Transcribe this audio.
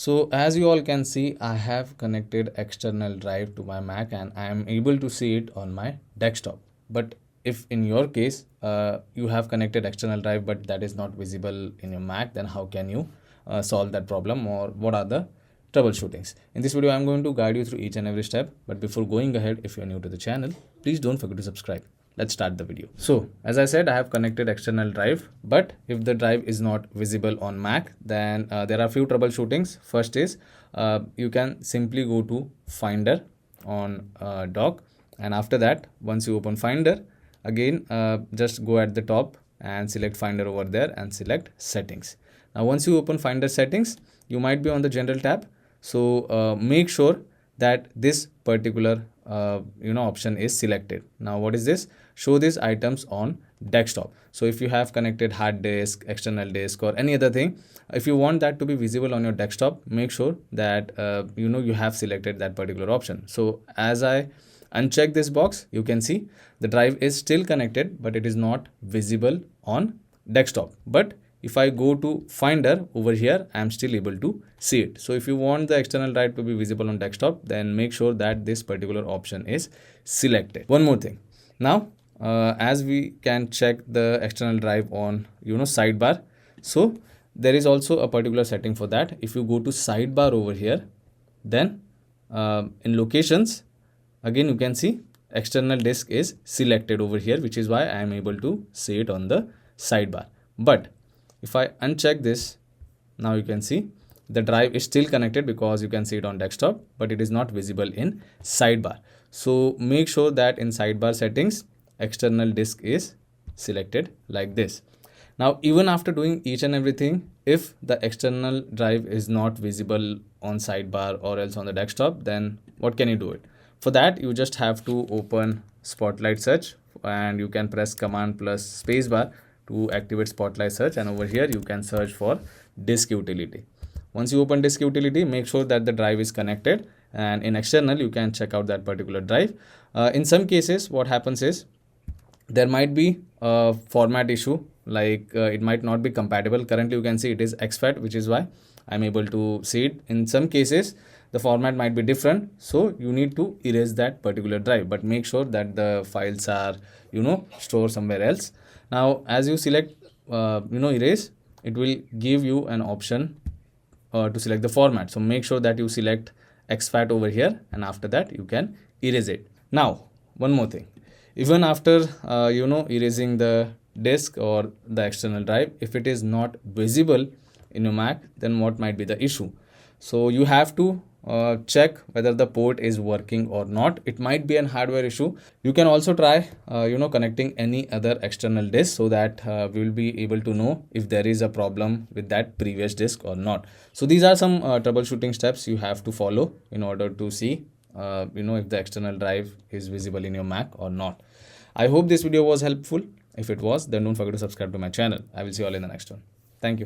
So as you all can see, I have connected external drive to my Mac and I am able to see it on my desktop. But if in your case you have connected external drive but that is not visible in your Mac, then how can you solve that problem, or what are the troubleshootings? In this video, I'm going to guide you through each and every step. But before going ahead, if you're new to the channel, please don't forget to subscribe. Let's start the video. So as I said, I have connected external drive, but if the drive is not visible on Mac, then there are few troubleshootings. First is you can simply go to Finder on dock, and after that, once you open Finder, again just go at the top and select Finder over there and select Settings. Now once you open Finder Settings, you might be on the General tab. So make sure that this particular option is selected. Now what is this? Show these items on desktop. So if you have connected hard disk, external disk, or any other thing, if you want that to be visible on your desktop, make sure that you have selected that particular option. So as I uncheck this box, you can see the drive is still connected, but it is not visible on desktop. But if I go to Finder over here, I am still able to see it. So if you want the external drive to be visible on desktop, then make sure that this particular option is selected. One more thing. Now, as we can check the external drive on sidebar, so there is also a particular setting for that. If you go to sidebar over here, then in locations, again you can see external disk is selected over here, which is why I am able to see it on the sidebar. But if I uncheck this, now you can see the drive is still connected because you can see it on desktop, but it is not visible in sidebar. So make sure that in sidebar settings, external disk is selected like this. Now, even after doing each and everything, if the external drive is not visible on sidebar or else on the desktop, then what can you do it? For that, you just have to open Spotlight Search, and you can press Command plus Spacebar to activate Spotlight Search, and over here you can search for disk utility. Once you open disk utility, make sure that the drive is connected, and in external you can check out that particular drive. In some cases, what happens is there might be a format issue, like it might not be compatible. Currently you can see it is exFAT, which is why I'm able to see it. In some cases the format might be different, so you need to erase that particular drive, but make sure that the files are stored somewhere else. Now as you select erase, it will give you an option to select the format. So make sure that you select exFAT over here, and after that you can erase it. Now one more thing, even after erasing the disk or the external drive, if it is not visible in your Mac, then what might be the issue? So you have to check whether the port is working or not. It might be an hardware issue. You can also try connecting any other external disk, so that we will be able to know if there is a problem with that previous disk or not. So these are some troubleshooting steps you have to follow in order to see if the external drive is visible in your Mac or not. I hope this video was helpful. If it was, then don't forget to subscribe to my channel. I will see you all in the next one. Thank you.